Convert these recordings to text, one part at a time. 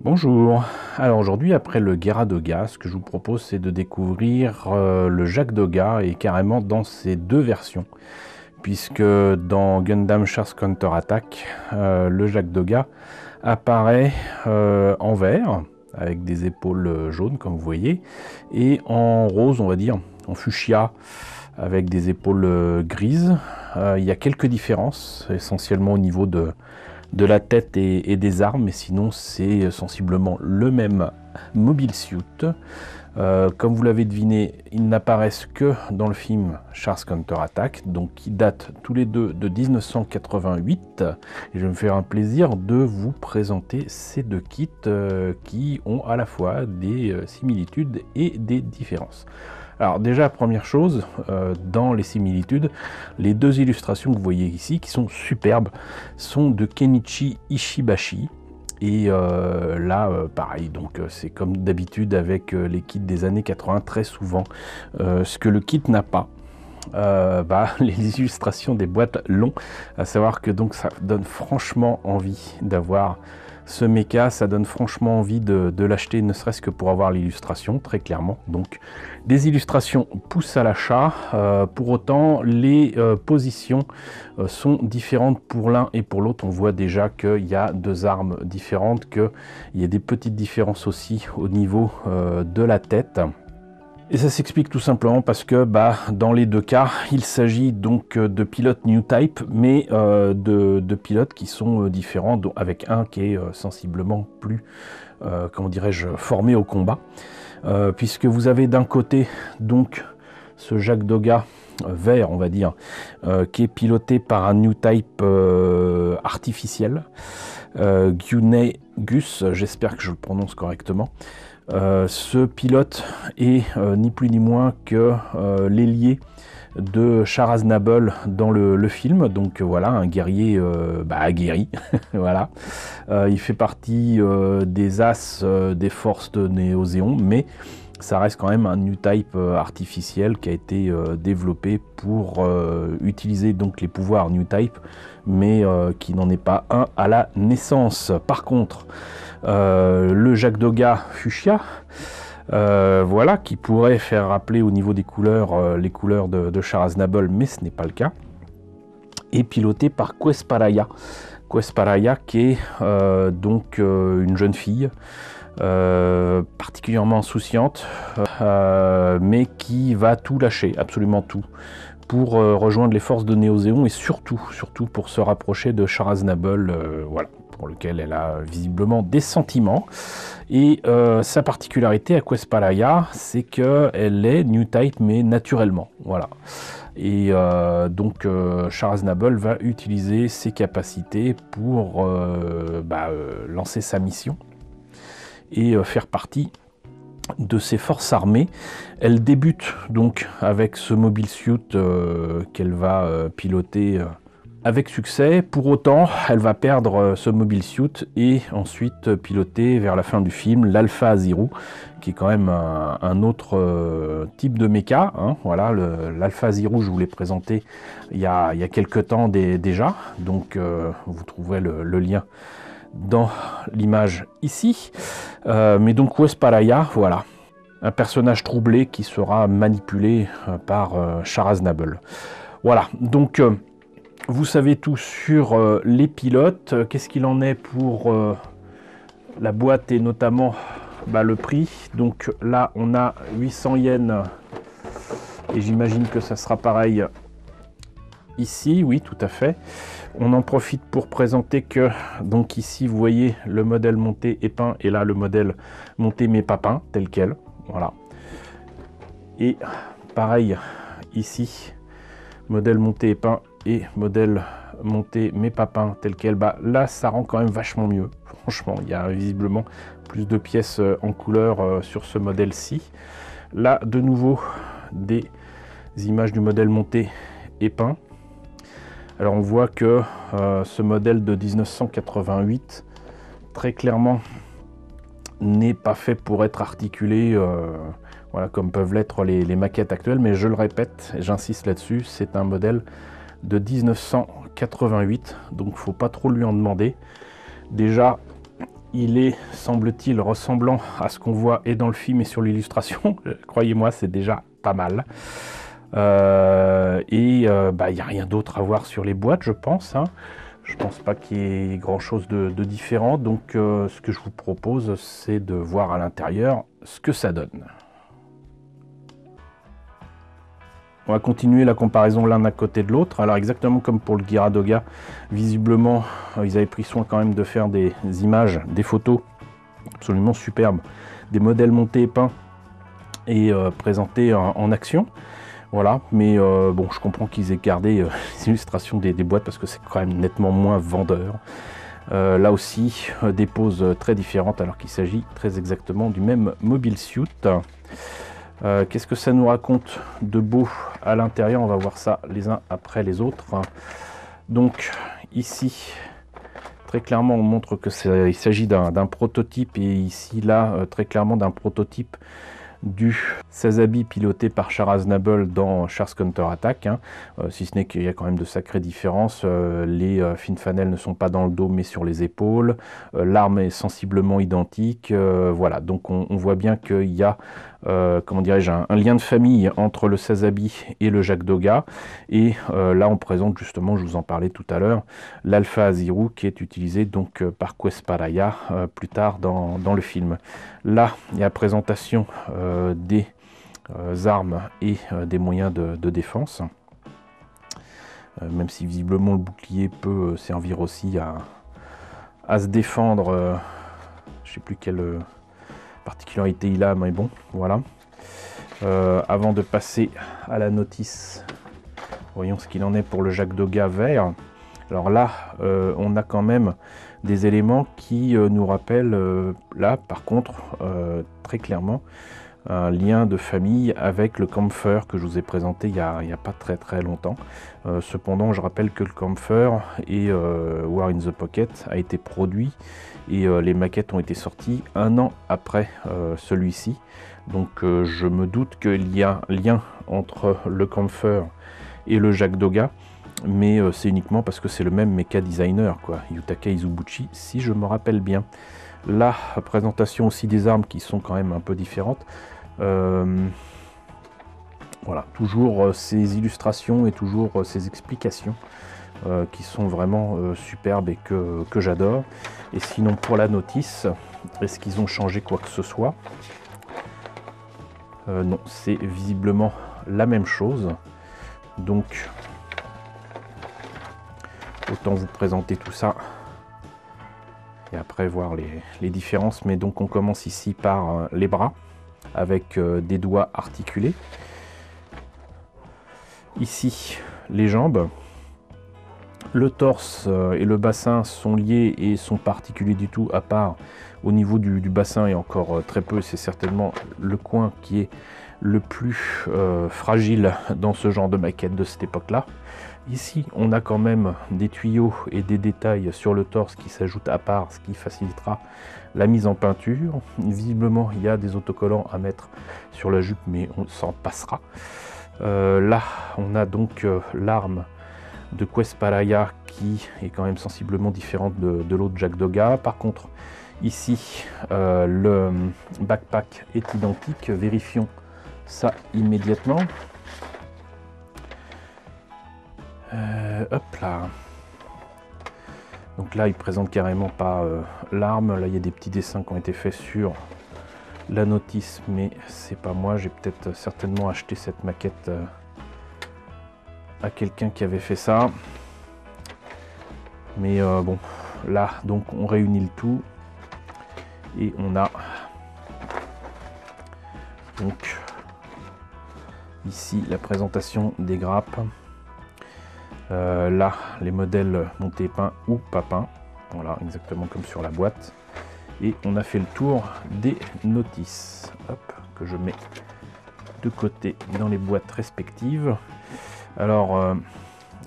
Bonjour. Alors aujourd'hui, après le Guerra Doga, ce que je vous propose, c'est de découvrir le Jak Doga et carrément dans ses deux versions. Puisque dans Gundam Char's Counter-Attack, le Jak Doga apparaît en vert, avec des épaules jaunes comme vous voyez, et en rose, on va dire, en fuchsia, avec des épaules grises. Il y a quelques différences, essentiellement au niveau de la tête et des armes, mais sinon c'est sensiblement le même mobile suit. Comme vous l'avez deviné, ils n'apparaissent que dans le film Char's Counter-Attack, donc qui datent tous les deux de 1988. Et je vais me faire un plaisir de vous présenter ces deux kits qui ont à la fois des similitudes et des différences. Alors déjà, première chose, dans les similitudes, les deux illustrations que vous voyez ici, qui sont superbes, sont de Kenichi Ishibashi. Et là, pareil, donc c'est comme d'habitude avec les kits des années 80, très souvent, ce que le kit n'a pas. Les illustrations des boîtes l'ont, à savoir que donc ça donne franchement envie d'avoir ce mecha, ça donne franchement envie de l'acheter, ne serait-ce que pour avoir l'illustration, très clairement. Donc des illustrations poussent à l'achat, pour autant les positions sont différentes pour l'un et pour l'autre. On voit déjà qu'il y a deux armes différentes, qu'il y a des petites différences aussi au niveau de la tête. Et ça s'explique tout simplement parce que dans les deux cas, il s'agit donc de pilotes New Type, mais de pilotes qui sont différents, avec un qui est sensiblement plus, comment dirais-je, formé au combat. Puisque vous avez d'un côté donc ce Jak Doga vert, on va dire, qui est piloté par un New Type artificiel, Gyune Gus, j'espère que je le prononce correctement. Ce pilote est ni plus ni moins que l'ailier de Char Aznable dans le film, donc voilà, un guerrier aguerri. Voilà. Il fait partie des As des forces de Néo-Zéon, mais ça reste quand même un New Type artificiel qui a été développé pour utiliser donc les pouvoirs New Type, mais qui n'en est pas un à la naissance. Par contre, le Jak Doga Fuchsia, voilà, qui pourrait faire rappeler au niveau des couleurs les couleurs de Char Aznable, mais ce n'est pas le cas, est piloté par Quest Paraya qui est donc une jeune fille particulièrement insouciante, mais qui va tout lâcher, absolument tout, pour rejoindre les forces de Néo-Zéon et surtout pour se rapprocher de Char Aznable, voilà, pour lequel elle a visiblement des sentiments. Et sa particularité à Quest Paraya, c'est qu'elle est New Type mais naturellement, voilà. Et donc Char Aznable va utiliser ses capacités pour lancer sa mission et faire partie de ses forces armées. Elle débute donc avec ce mobile suit qu'elle va piloter avec succès. Pour autant, elle va perdre ce mobile suit et ensuite piloter vers la fin du film l'Alpha Aziru, qui est quand même un autre type de mecha, hein. Voilà, l'Alpha Aziru, je vous l'ai présenté il y a quelques temps déjà, donc vous trouverez le lien dans l'image ici. Mais donc Quest Paraya, voilà, un personnage troublé qui sera manipulé par Char Aznable. Voilà, donc vous savez tout sur les pilotes. Qu'est-ce qu'il en est pour la boîte et notamment le prix? Donc là on a 800 yens et j'imagine que ça sera pareil ici, oui, tout à fait. On en profite pour présenter que, donc ici, vous voyez le modèle monté et peint, et là, le modèle monté mais pas peint, tel quel. Voilà. Et pareil, ici, modèle monté et peint et modèle monté mais pas peint, tel quel. Là, ça rend quand même vachement mieux. Franchement, il y a visiblement plus de pièces en couleur sur ce modèle-ci. Là, de nouveau, des images du modèle monté et peint. Alors on voit que ce modèle de 1988, très clairement, n'est pas fait pour être articulé, voilà, comme peuvent l'être les maquettes actuelles, mais je le répète, j'insiste là-dessus, c'est un modèle de 1988, donc il ne faut pas trop lui en demander. Déjà, il est, semble-t-il, ressemblant à ce qu'on voit et dans le film et sur l'illustration. Croyez-moi, c'est déjà pas mal. Il n'y a rien d'autre à voir sur les boîtes, je pense. Hein. Je pense pas qu'il y ait grand-chose de différent. Donc, ce que je vous propose, c'est de voir à l'intérieur ce que ça donne. On va continuer la comparaison l'un à côté de l'autre. Alors exactement comme pour le Gyaradoga, visiblement ils avaient pris soin quand même de faire des images, des photos absolument superbes, des modèles montés et peints et présentés en action. Voilà, mais bon, je comprends qu'ils aient gardé les illustrations des boîtes parce que c'est quand même nettement moins vendeur. Là aussi, des poses très différentes alors qu'il s'agit très exactement du même Mobile Suit. Qu'est-ce que ça nous raconte de beau à l'intérieur? On va voir ça les uns après les autres. Donc ici, très clairement, on montre que il s'agit d'un prototype, et ici, là, très clairement d'un prototype du Sazabi piloté par Char Aznable dans Char's Counter-Attack, hein. Si ce n'est qu'il y a quand même de sacrées différences. Les fin fanel ne sont pas dans le dos mais sur les épaules, l'arme est sensiblement identique, voilà, donc on voit bien qu'il y a comment dirais-je, un lien de famille entre le Sazabi et le Jagdoga, et là on présente justement, je vous en parlais tout à l'heure, l'Alpha Aziru qui est utilisé donc par Quest-Paraya plus tard dans le film. Là il y a la présentation des armes et des moyens de défense, même si visiblement le bouclier peut servir aussi à se défendre. Je sais plus quelle particularité il a, mais bon, voilà. Avant de passer à la notice, voyons ce qu'il en est pour le Jagdoga vert. Alors là, on a quand même des éléments qui nous rappellent, là par contre, très clairement, un lien de famille avec le Kampfer que je vous ai présenté il y a pas très longtemps. Cependant, je rappelle que le Kampfer et War in the Pocket a été produit et les maquettes ont été sorties un an après celui-ci. Donc je me doute qu'il y a un lien entre le Kampfer et le Jagdoga, mais c'est uniquement parce que c'est le même mecha designer, quoi, Yutaka Izubuchi, si je me rappelle bien. La présentation aussi des armes qui sont quand même un peu différentes. Voilà, toujours ces illustrations et toujours ces explications qui sont vraiment superbes et que j'adore. Et sinon pour la notice, est-ce qu'ils ont changé quoi que ce soit? Non, c'est visiblement la même chose. Donc autant vous présenter tout ça et après voir les différences. Mais donc on commence ici par les bras avec des doigts articulés. Ici les jambes, le torse et le bassin sont liés et sont pas articulés du tout, à part au niveau du bassin, et encore très peu. C'est certainement le coin qui est le plus fragile dans ce genre de maquette de cette époque là. Ici on a quand même des tuyaux et des détails sur le torse qui s'ajoutent à part, ce qui facilitera la mise en peinture. Visiblement il y a des autocollants à mettre sur la jupe, mais on s'en passera. Là on a donc l'arme de Quest-Paraya qui est quand même sensiblement différente de l'autre Jagdoga. Par contre ici le backpack est identique, vérifions ça immédiatement. Hop là. Donc là il présente carrément pas l'arme. Là il y a des petits dessins qui ont été faits sur la notice, mais c'est pas moi, j'ai peut-être certainement acheté cette maquette à quelqu'un qui avait fait ça. Mais bon, là donc on réunit le tout et on a donc ici la présentation des grappes. Là les modèles montés peints ou pas peints, voilà, exactement comme sur la boîte. Et on a fait le tour des notices, hop, que je mets de côté dans les boîtes respectives. Alors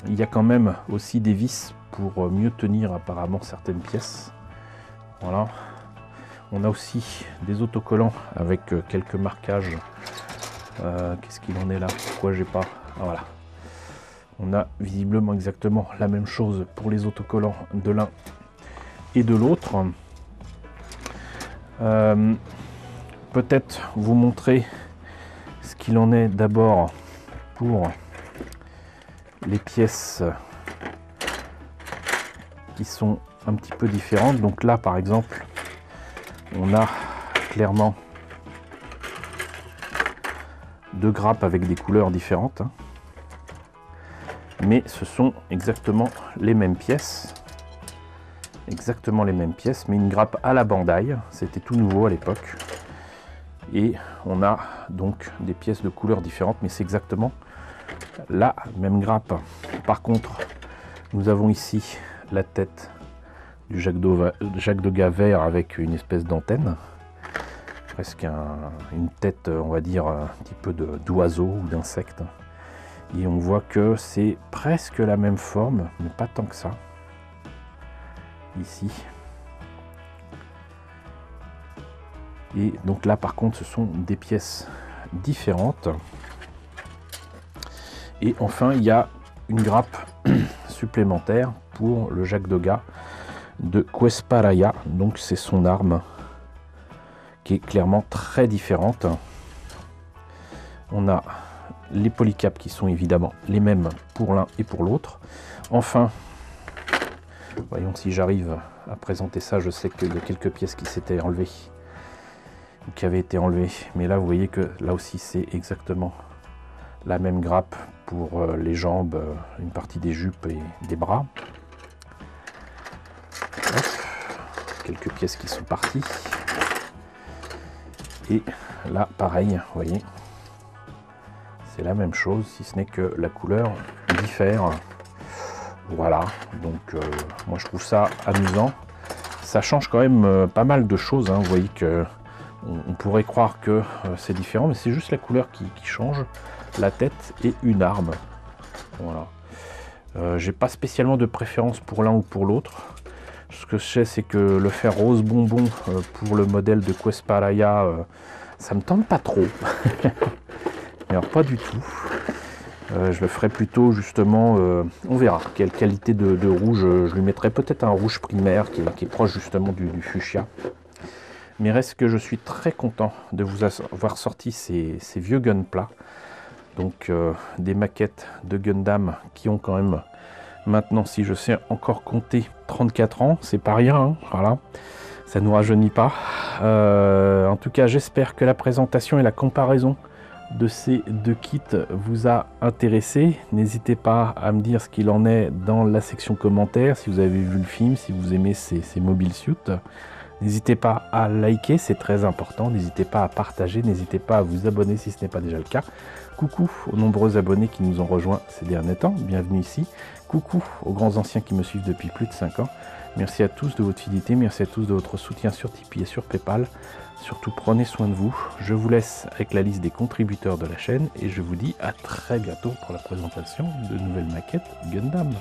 il y a quand même aussi des vis pour mieux tenir apparemment certaines pièces. Voilà. On a aussi des autocollants avec quelques marquages. Qu'est-ce qu'il en est là? Pourquoi j'ai pas... Ah, voilà. On a visiblement exactement la même chose pour les autocollants de l'un et de l'autre. Peut-être vous montrer ce qu'il en est d'abord pour les pièces qui sont un petit peu différentes. Donc là par exemple on a clairement deux grappes avec des couleurs différentes, hein. Mais ce sont exactement les mêmes pièces. Exactement les mêmes pièces, mais une grappe à la Bandai. C'était tout nouveau à l'époque. Et on a donc des pièces de couleurs différentes, mais c'est exactement la même grappe. Par contre, nous avons ici la tête du Jacques Degas vert avec une espèce d'antenne. Presque une tête, on va dire, un petit peu d'oiseau ou d'insecte. Et on voit que c'est presque la même forme, mais pas tant que ça. Ici. Et donc là, par contre, ce sont des pièces différentes. Et enfin, il y a une grappe supplémentaire pour le Jacques Degas de Quesparaia. Donc c'est son arme qui est clairement très différente. On a les polycaps qui sont évidemment les mêmes pour l'un et pour l'autre. Enfin, voyons si j'arrive à présenter ça. Je sais qu'il y a quelques pièces qui s'étaient enlevées ou qui avaient été enlevées, mais là vous voyez que là aussi c'est exactement la même grappe pour les jambes, une partie des jupes et des bras. Hop. Quelques pièces qui sont parties. Et là pareil, vous voyez, c'est la même chose, si ce n'est que la couleur diffère. Voilà, donc moi je trouve ça amusant. Ça change quand même pas mal de choses, hein. Vous voyez que on pourrait croire que c'est différent, mais c'est juste la couleur qui change. La tête et une arme. Voilà. J'ai pas spécialement de préférence pour l'un ou pour l'autre. Ce que je sais, c'est que le fer rose bonbon pour le modèle de Quesparaia, ça me tente pas trop. Alors pas du tout. Je le ferai plutôt justement, on verra quelle qualité de rouge. Je lui mettrai peut-être un rouge primaire qui est proche justement du fuchsia. Mais reste que je suis très content de vous avoir sorti ces vieux Gunpla. Donc des maquettes de Gundam qui ont quand même maintenant, si je sais encore compter, 34 ans. C'est pas rien, hein, voilà. Ça ne nous rajeunit pas. En tout cas, j'espère que la présentation et la comparaison de ces deux kits vous a intéressé. N'hésitez pas à me dire ce qu'il en est dans la section commentaires, si vous avez vu le film, si vous aimez ces mobile suits. N'hésitez pas à liker, c'est très important. N'hésitez pas à partager, n'hésitez pas à vous abonner si ce n'est pas déjà le cas. Coucou aux nombreux abonnés qui nous ont rejoints ces derniers temps, bienvenue ici. Coucou aux grands anciens qui me suivent depuis plus de 5 ans. Merci à tous de votre fidélité, merci à tous de votre soutien sur Tipeee et sur Paypal. Surtout prenez soin de vous. Je vous laisse avec la liste des contributeurs de la chaîne et je vous dis à très bientôt pour la présentation de nouvelles maquettes Gundam.